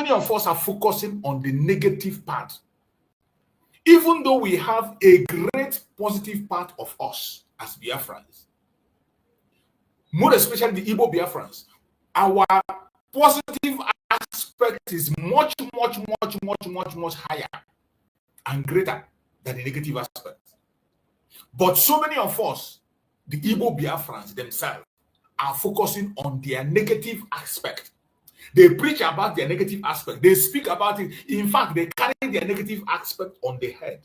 many of us are focusing on the negative part, even though we have a great positive part of us as Biafrans, more especially the Igbo Biafrans. Our positive aspect is much higher and greater than the negative aspect. But so many of us, the Igbo Biafrans themselves, are focusing on their negative aspect. They preach about their negative aspect. They speak about it. In fact, they carry their negative aspect on their head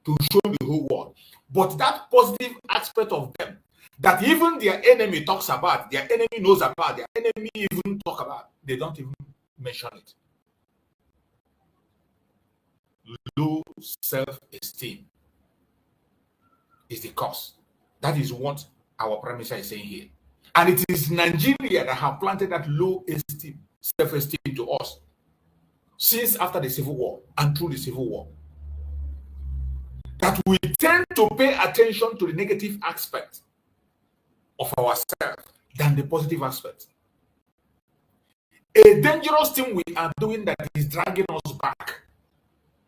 to show the whole world. But that positive aspect of them, that even their enemy talks about, their enemy knows about, their enemy even talk about, they don't even mention it. Low self-esteem is the cause. That is what our Prime Minister is saying here. And it is Nigeria that have planted that low esteem, self-esteem to us since after the Civil War and through the Civil War. That we tend to pay attention to the negative aspect of ourselves than the positive aspect. A dangerous thing we are doing that is dragging us back,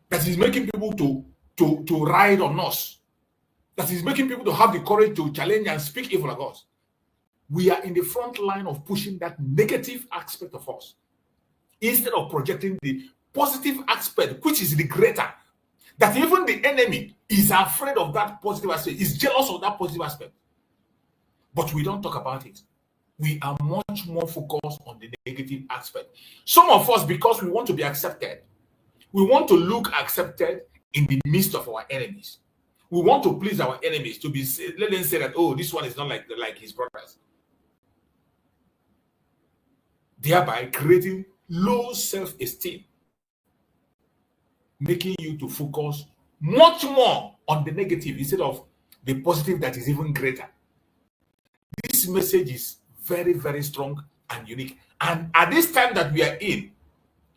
that is making people to ride on us, that is making people to have the courage to challenge and speak evil of us. We are in the front line of pushing that negative aspect of us instead of projecting the positive aspect, which is the greater. That even the enemy is afraid of that positive aspect, is jealous of that positive aspect. But we don't talk about it. We are much more focused on the negative aspect. Some of us, because we want to be accepted, we want to look accepted in the midst of our enemies. We want to please our enemies, to be, let them say that, oh, this one is not like his brothers. Thereby creating low self-esteem, making you to focus much more on the negative instead of the positive that is even greater. This message is very, very strong and unique. And at this time that we are in,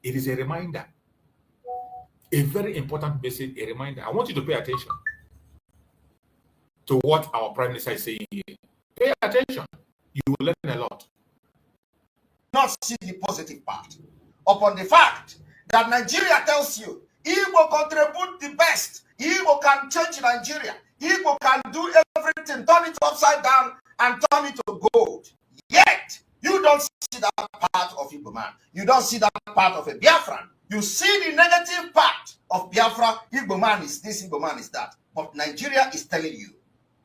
it is a reminder, a very important message, a reminder. I want you to pay attention to what our Prime Minister is saying here. Pay attention. You will learn a lot. Not see the positive part upon the fact that Nigeria tells you Igbo contribute the best. Igbo can change Nigeria. Igbo can do everything, turn it upside down and turn it to gold. Yet you don't see that part of Igbo man. You don't see that part of a Biafran. You see the negative part of Biafra. Igbo man is this, Igbo man is that. But Nigeria is telling you,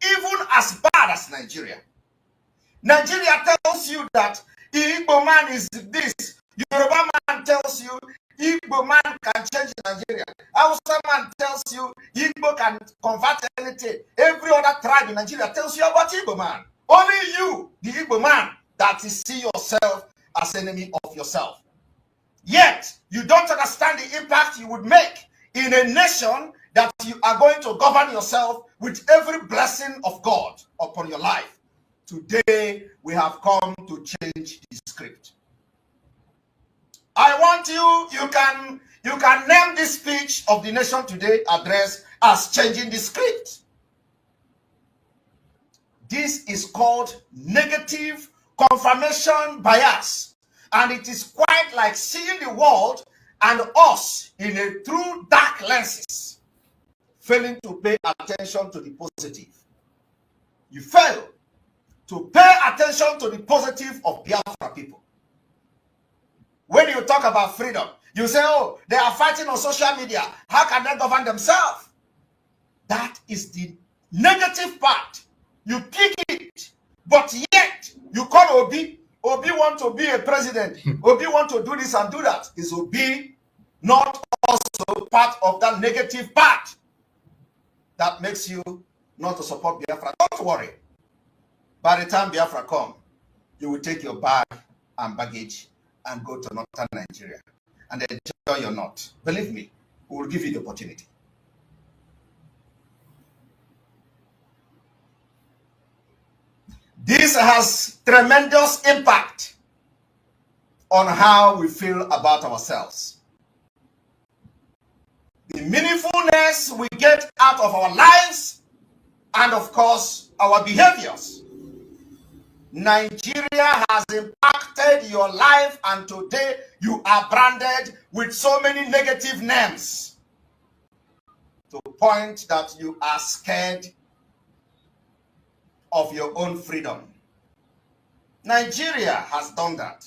even as bad as Nigeria, Nigeria tells you that Igbo man is this. Yoruba man tells you Igbo man can change Nigeria. Hausa man tells you Igbo can convert anything. Every other tribe in Nigeria tells you about Igbo man. Only you, the Igbo man, that is see yourself as enemy of yourself. Yet, you don't understand the impact you would make in a nation that you are going to govern yourself with every blessing of God upon your life. Today, we have come to change the script. I want you can name this speech of the Nation Today address as changing the script. This is called negative confirmation bias. And it is quite like seeing the world and us in a true dark lenses, failing to pay attention to the positive. You fail to pay attention to the positive of Biafra people. When you talk about freedom, you say, oh, they are fighting on social media. How can they govern themselves? That is the negative part. You pick it, but yet you call Obi. Obi want to be a president. Obi want to do this and do that. Is Obi not also part of that negative part that makes you not to support Biafra? Don't worry. By the time Biafra come, you will take your bag and baggage and go to northern Nigeria and enjoy your knot. Believe me, we will give you the opportunity. This has tremendous impact on how we feel about ourselves. The meaningfulness we get out of our lives and, of course, our behaviors. Nigeria has impacted your life, and today you are branded with so many negative names to the point that you are scared of your own freedom. Nigeria has done that.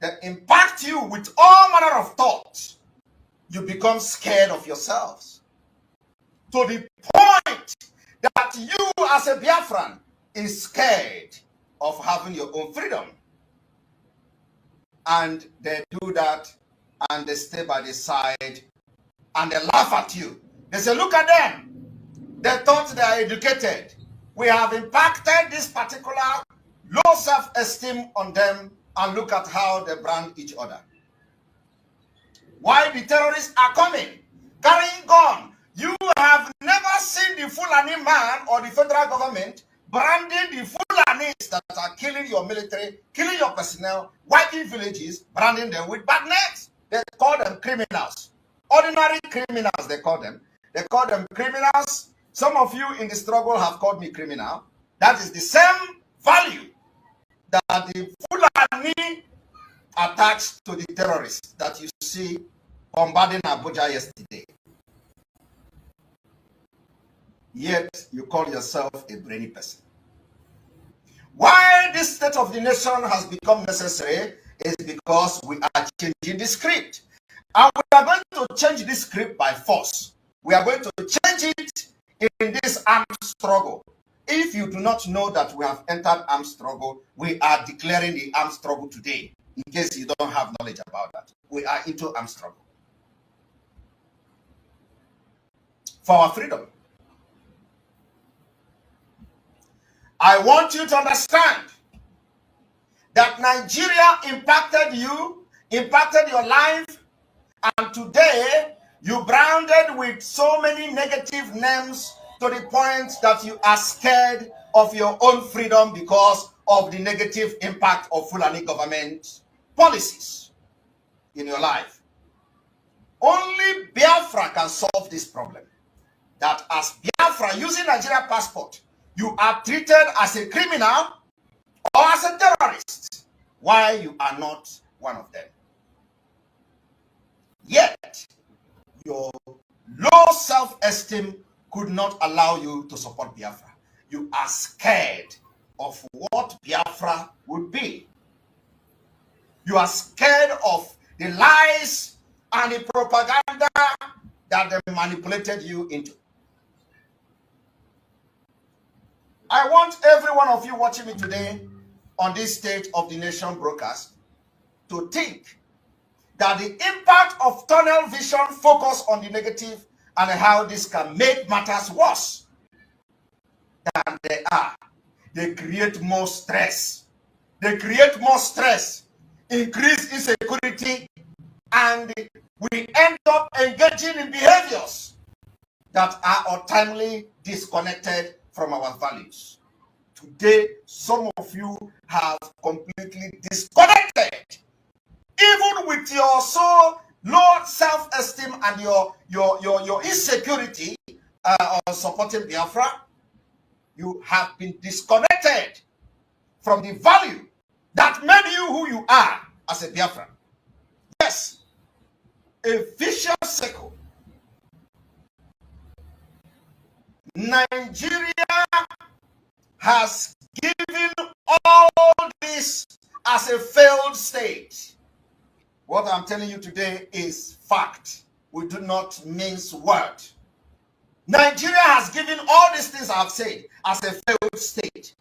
They impact you with all manner of thoughts. You become scared of yourselves to the point that you as a Biafran is scared of having your own freedom. And they do that, and they stay by the side, and they laugh at you. They say, look at them. They thought they are educated. We have impacted this particular low self-esteem on them, and look at how they brand each other. Why the terrorists are coming, carrying gun. You have never seen the Fulani man or the federal government branding the Fulanis that are killing your military, killing your personnel, wiping villages, branding them with bad names. They call them criminals. Ordinary criminals, they call them. They call them criminals. Some of you in the struggle have called me criminal. That is the same value that the Fulani attached to the terrorists that you see bombarding Abuja yesterday. Yet you call yourself a brainy person. Why this state of the nation has become necessary is because we are changing the script. And we are going to change this script by force. We are going to change it in this armed struggle. If you do not know that we have entered armed struggle, we are declaring the armed struggle today. In case you don't have knowledge about that, we are into armed struggle for our freedom. I want you to understand that Nigeria impacted you, impacted your life, and today you branded with so many negative names to the point that you are scared of your own freedom because of the negative impact of Fulani government policies in your life. Only Biafra can solve this problem. That as Biafra, using Nigeria passport, you are treated as a criminal or as a terrorist. Why you are not one of them? Yet, your low self-esteem could not allow you to support Biafra. You are scared of what Biafra would be. You are scared of the lies and the propaganda that they manipulated you into. I want every one of you watching me today on this State of the Nation broadcast to think that the impact of tunnel vision focus on the negative and how this can make matters worse than they are. They create more stress. They create more stress, increase insecurity, and we end up engaging in behaviors that are ultimately disconnected from our values. Today, some of you have completely disconnected, even with your so low self-esteem and your insecurity on supporting Biafra. You have been disconnected from the value that made you who you are as a Biafran. Yes, a vicious circle. Nigeria has given all this as a failed state. What I'm telling you today is fact. We do not mince word. Nigeria has given all these things I've said as a failed state.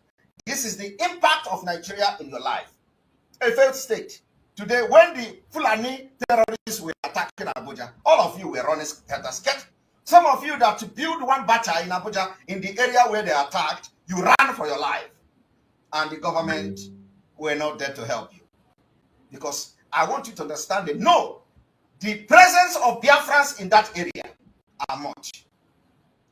This is the impact of Nigeria in your life. A failed state. Today, when the Fulani terrorists were attacking Abuja, all of you were running scared. Some of you that build one bacha in Abuja, in the area where they attacked, you ran for your life. And the government were not there to help you. Because I want you to understand that, no, the presence of Biafrans in that area are much.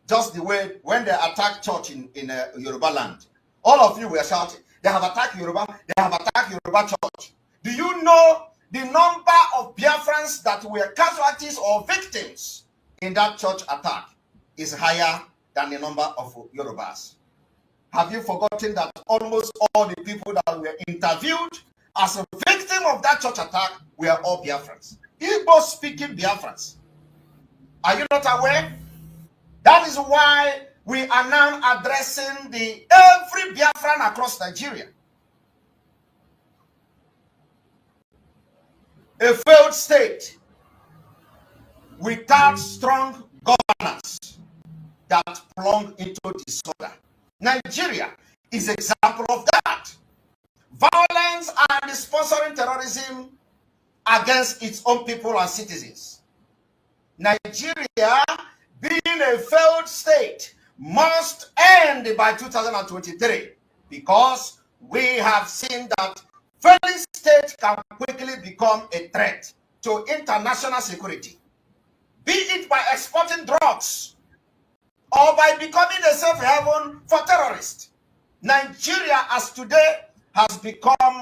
Just the way when they attacked church in Yoruba land, all of you were shouting, they have attacked Yoruba, they have attacked Yoruba church. Do you know the number of Biafrans that were casualties or victims in that church attack is higher than the number of Yorubas? Have you forgotten that almost all the people that were interviewed as a victim of that church attack were all Biafrans? Igbo-speaking Biafrans. Are you not aware? That is why we are now addressing every Biafran across Nigeria. A failed state without strong governance that plunged into disorder. Nigeria is an example of that. Violence and sponsoring terrorism against its own people and citizens. Nigeria, being a failed state, must end by 2023 because we have seen that failing state can quickly become a threat to international security, be it by exporting drugs or by becoming a safe haven for terrorists. Nigeria, as today, has become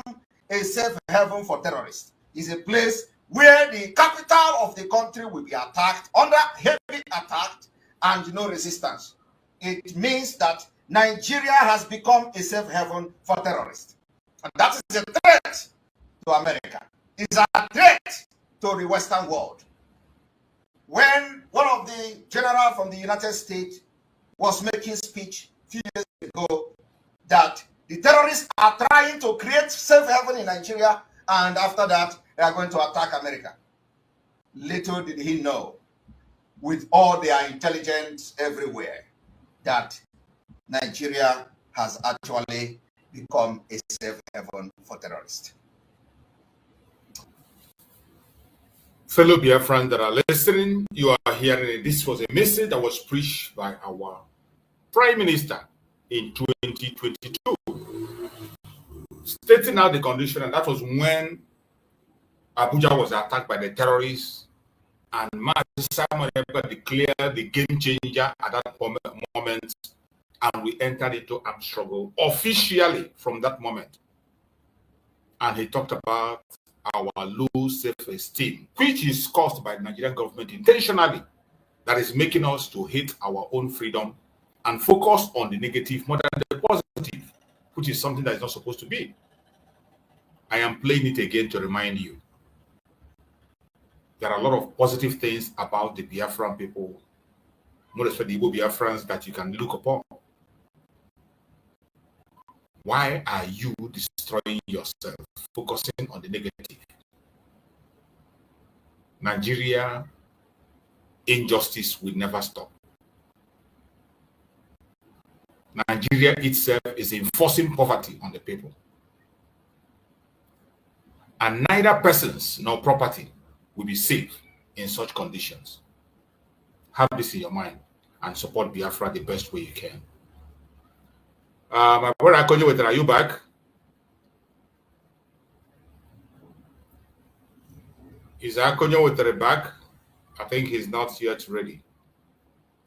a safe haven for terrorists. It's a place where the capital of the country will be attacked, under heavy attack, and no resistance. It means that Nigeria has become a safe haven for terrorists. And that is a threat to America. It's a threat to the Western world. When one of the generals from the United States was making speech a few years ago that the terrorists are trying to create safe haven in Nigeria, and after that they are going to attack America. Little did he know, with all their intelligence everywhere, that Nigeria has actually become a safe haven for terrorists. Fellow Biafrans that are listening, you are hearing this was a message that was preached by our Prime Minister in 2022, stating out the condition, and that was when Abuja was attacked by the terrorists, and Simon declared the game changer at that moment, and we entered into armed struggle officially from that moment. And he talked about our low self-esteem, which is caused by the Nigerian government intentionally, that is making us to hate our own freedom and focus on the negative more than the positive, which is something that is not supposed to be. I am playing it again to remind you. There are a lot of positive things about the Biafran people, more especially the Igbo Biafrans, that you can look upon. Why are you destroying yourself, focusing on the negative? Nigeria, injustice will never stop. Nigeria itself is enforcing poverty on the people. And neither persons nor property will be safe in such conditions. Have this in your mind and support Biafra the best way you can. My brother Akonye, are you back? Is Akonye back? I think he's not yet ready.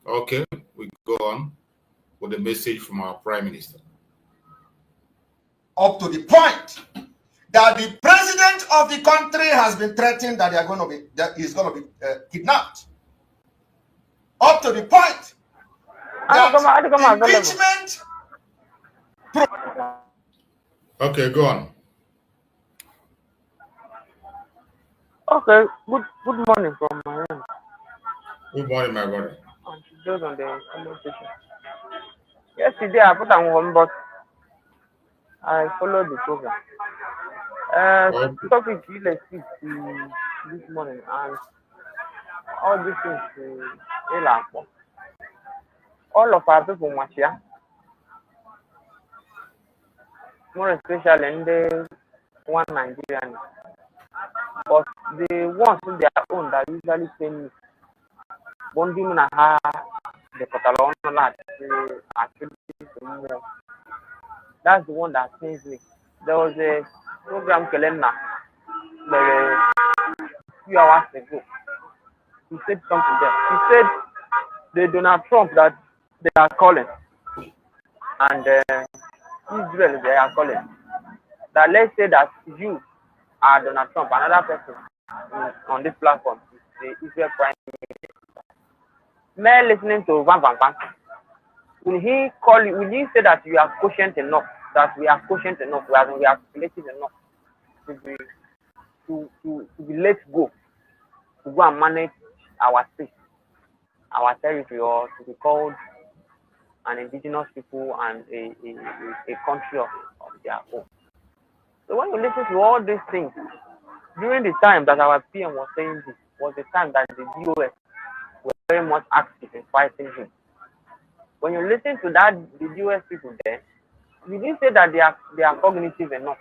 Okay, we go on with the message from our Prime Minister. Up to the point that the president of the country has been threatened that he's going to be kidnapped. Up to the point that impeachment. Okay, go on. Okay, good morning from my end. Good morning, my brother. And just on the conversation. Yesterday I put on one, but I followed the program. Topic really this morning, and all these things all of our people watch here, more especially in the one Nigerian, but the ones in their own that usually pay me. One thing I have the Catalan lad actually more. That's the one that pains me. There was a program calendar a few hours ago. He said something there. He said the Donald Trump that they are calling, and Israel they are calling. That let's say that you are Donald Trump, another person on this platform is the Israel Prime Minister. Men listening to Van Van Van, Will he call you? Will he say that you are quotient enough? That we are quotient enough? We are calculated enough to be to be let go to go and manage our state, our territory, or to be called an indigenous people and a country of their own. So when you listen to all these things, during the time that our PM was saying this, was the time that the DOS were very much active in fighting him. When you listen to that, the DOS people then, we didn't say that they are cognitive enough,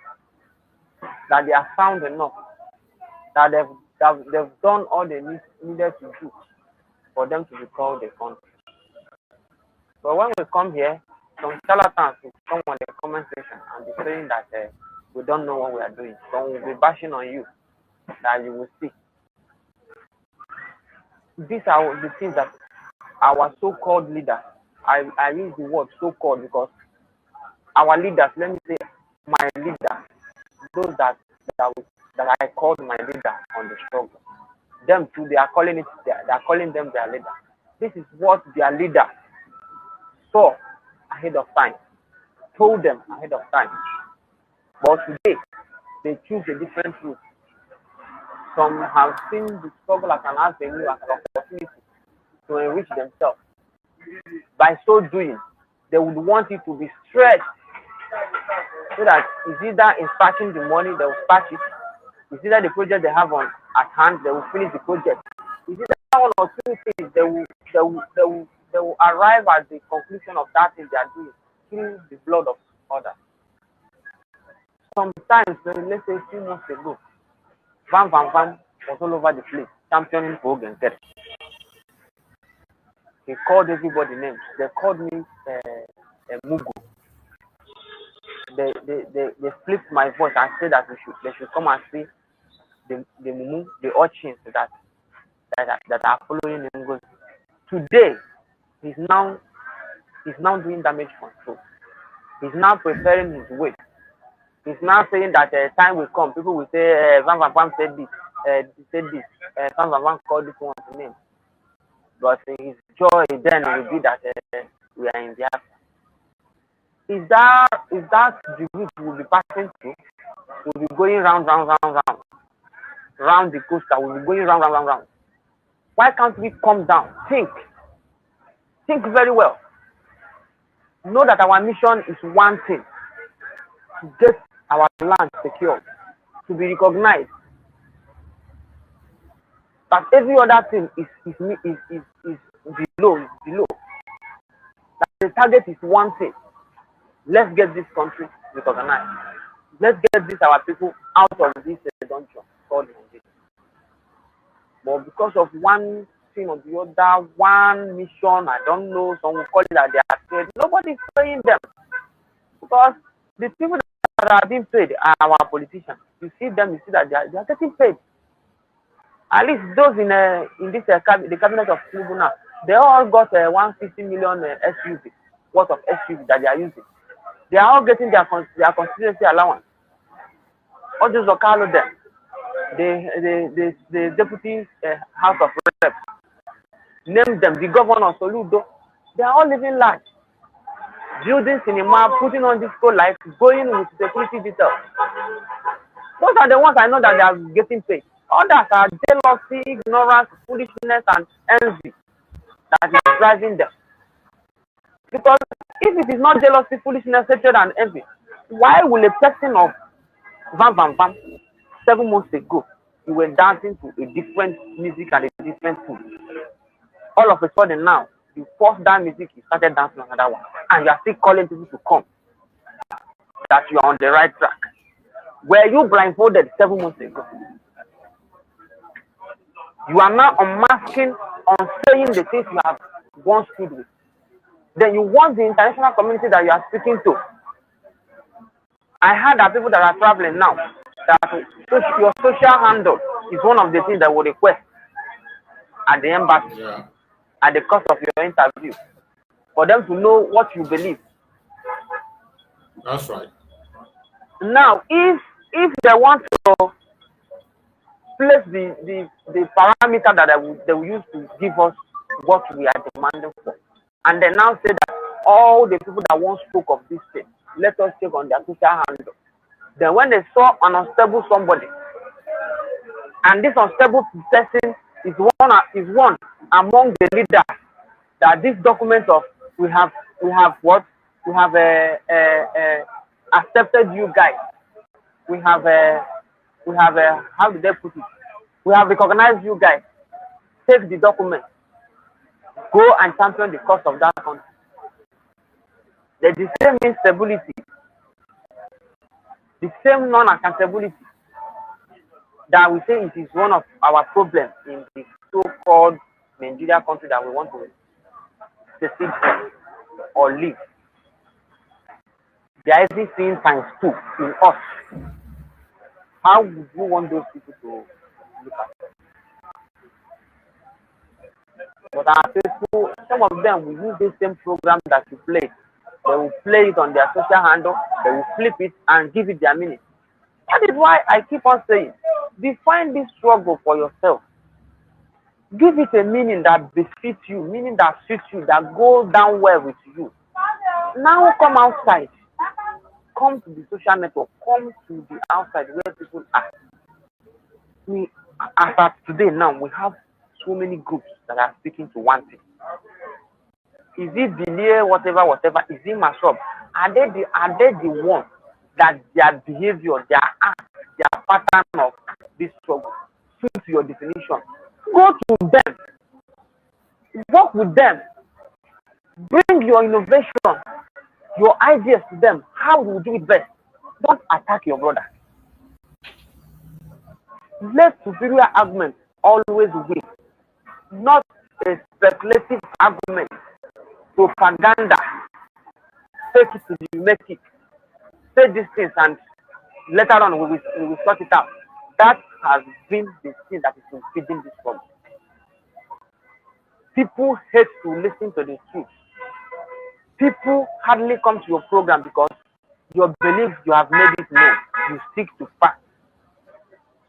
that they are sound enough, that they've done all they needed to do for them to be called a country. But when we come here, some charlatans will come on the comment section and be saying that we don't know what we are doing. Some will be bashing on you, that you will see. These are the things that our so-called leaders, I use the word so-called because our leaders, let me say my leaders, those that I called my leader on the struggle, them too, they are calling them their leader. This is what their leader saw ahead of time, told them ahead of time. But today, they choose a different route. Some have seen the struggle as an avenue, as an opportunity to enrich themselves. By so doing, they would want it to be stretched so that it's either in starting the money, they will start it. It's either the project they have at hand, they will finish the project. It's either one or two things, they will arrive at the conclusion of that thing they are doing through the blood of others. Sometimes, let's say a few months ago, Van was all over the place, championing for Ogentet. He called everybody names. They called me Mugo. They flipped my voice and said that they should come and see the Mumu, the urchins that are following him. Today, he's now doing damage control. He's now preparing his way. He's now saying that time will come. People will say, Van said this, Van called this one's name. But his joy then will be that we are in Biafra. Is that the route we'll be passing through? We'll be going round the coast. We'll be going round. Why can't we come down? Think very well. Know that our mission is one thing: to get our land secured, to be recognized. But every other thing is below. That the target is one thing: let's get this country recognized. Let's get our people out of this dungeon called Nigeria. But because of one thing or the other, one mission, I don't know, some will call it that they are paid. Nobody's paying them. Because the people that are being paid are our politicians. You see that they are getting paid. At least those in this the cabinet of Tinubu now, they all got 150 million SUV worth of SUV that they are using. They are all getting their constituency allowance. All those Okalo them, the deputy House of Reps, name them, the governor Soludo, they are all living large, building cinema, putting on disco lights, going with security details. Those are the ones I know that they are getting paid. Others are jealousy, ignorance, foolishness, and envy that is driving them. Because if it is not jealousy, foolishness, hatred, and envy, why will a person of Van 7 months ago, you were dancing to a different music and a different tune? All of a sudden now, you paused that music, you started dancing another one, and you are still calling people to come, that you are on the right track. Were you blindfolded 7 months ago? You are now unmasking, saying the things you have once stood with. Then you want the international community that you are speaking to. I heard that people that are traveling now, that your social handle is one of the things that will request at the embassy, at the cost of your interview, for them to know what you believe. That's right. Now, if they want to place the parameter that they will use to give us what we are demanding for, and they now say that all the people that once spoke of this thing, let us check on their social handle. Then when they saw an unstable somebody, and this unstable person is one among the leaders that this document of we have what we have accepted you guys, we have how did they put it, we have recognized you guys, take the document, go and champion the cause of that country. The same instability, the same non-accountability that we say it is one of our problems in the so-called Nigeria country that we want to succeed or live. They are even seeing times 2 in us. How would you want those people to look at it? But our people, some of them will use the same program that you played. They will play it on their social handle, they will flip it and give it their meaning. That is why I keep on saying, define this struggle for yourself. Give it a meaning that befits you, meaning that suits you, that goes down well with you. Now come outside. Come to the social network. Come to the outside where people are. As of today now, we have so many groups that are speaking to one thing. Is it Bilie, whatever, is it Masop? Are they the ones that their behavior, their act, their pattern of this struggle suits your definition? Go to them. Work with them. Bring your innovation, your ideas to them. How do you do it best? Don't attack your brother. Let superior arguments always win. Not a speculative argument. Propaganda. Take it till you make it. Say these things and later on we will sort it out. That has been the thing that is feeding this problem. People hate to listen to the truth. People hardly come to your program because your belief, you have made it known. You stick to facts.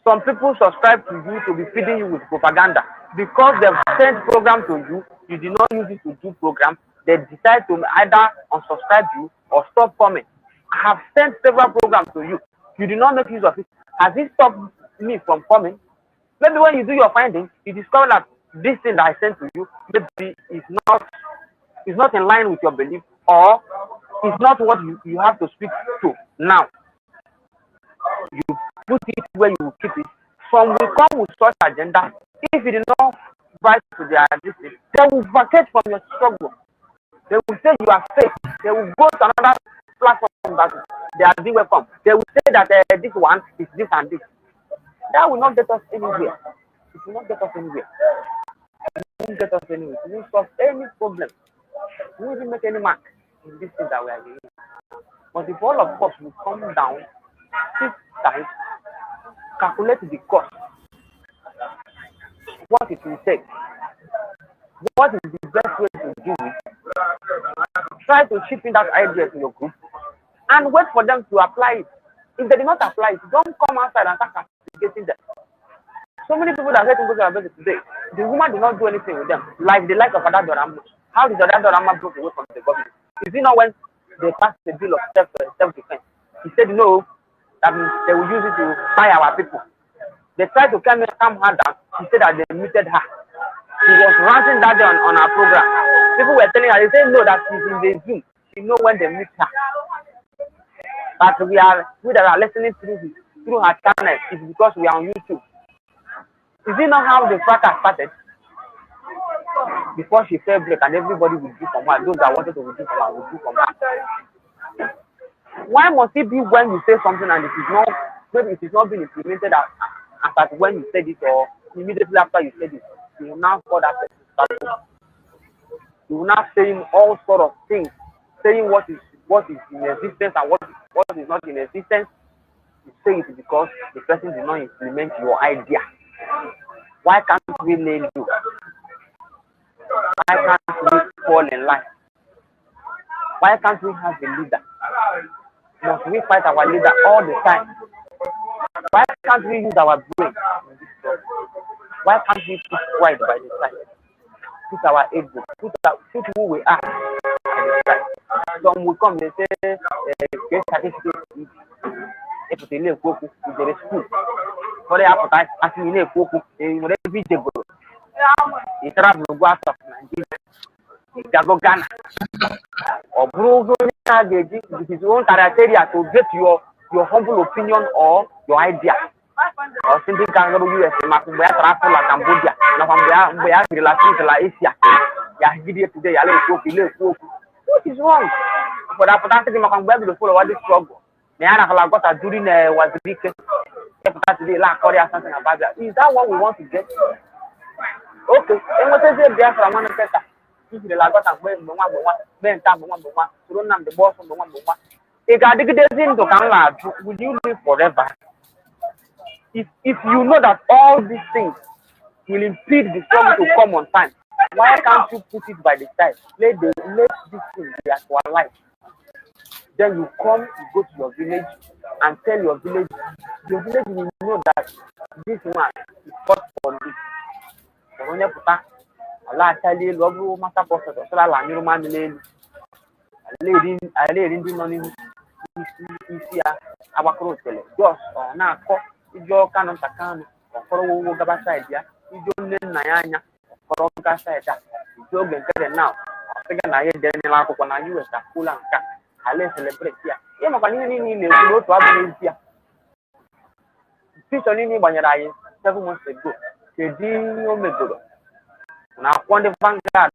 Some people subscribe to you to be feeding you with propaganda. Because they've sent program to you, you did not use it to do program, they decide to either unsubscribe you or stop coming. I have sent several programs to you. You did not make use of it. Has it stopped me from coming? Maybe when you do your findings, you discover that this thing that I sent to you maybe is not in line with your belief, or is not what you have to speak to now. You put it where you will keep it. Some will come with such agenda. If you did not write to their district, they will vacate from your struggle. They will say you are fake. They will go to another platform that they are being welcome. They will say that this one is this and this. That will not get us anywhere. It will not get us anywhere. It won't get us anywhere. It won't solve any problem. It won't even make any mark in this thing that we are doing. But if all of us will come down, sit tight, calculate the cost, what it will take, what is the best way to do it, try to chip in that idea to your group, and wait for them to apply it. If they do not apply it, don't come outside and start castigating them. So many people that are getting to today, the woman did not do anything with them, like the life of Ada Dorama. How did Ada Dorama broke away from the government? Is it not when they passed the bill of self-defense? He said no, that means they will use it to buy our people. They tried to calm her down. She said that they muted her. She was ranting that day on our program. People were telling her, they said no, that she's in the Zoom. She know when they mute her. But we that are listening through her channel is because we are on YouTube. Is it not how the fracas started? Before she fell break and everybody would do from her. Those that wanted to do from her would do from her. Why must it be when you say something and maybe it is not being implemented as when you said it, or immediately after you said it, you will now call that person. You will now saying all sort of things, saying what is in existence and what is not in existence. You say it because the person did not implement your idea. Why can't we nail you? Why can't we fall in line? Why can't we have a leader? Must we fight our leader all the time? Why can't we use our brain in this job? Why can't we put pride by the side? Put our ego, put who we are by the side? Some will come, they say, get certificate. If they live Koku, if there is school. For the appetite, as you know, Koku, they will be the good. They travel to go out of Nigeria. They go Ghana. Or Bruno, this is one criteria to get your humble opinion or your idea. Or simply can go to US, Makumba, travel like Cambodia, Navambia, relative to Asia. Today, what is wrong? For that, Makumba to follow what this struggle. Niana got a during was the weekend. Something about that. Is that what we want to get? Okay, and what is it there from one of if the Lagos and Ben Tamoma, run the boss of the one. If I dig this into Canada, would you live forever? If you know that all these things will impede the struggle to come on time, why can't you put it by the side? Let this thing be as our life. Then you come, you go to your village and tell your village will know that this one is fought for this. Allah tell you, love master prophet, so I learn your man lady. I lay in the money. Our cross, just or now, if your canon account or for a Gabaside, you don't need Nayana or Gabaside. You don't get it now. I think I had then in Laco when I use a full and cat. I let celebrate here. You know, but you need to go to our here. Fish on any when you're 7 months ago. Now, one the vanguard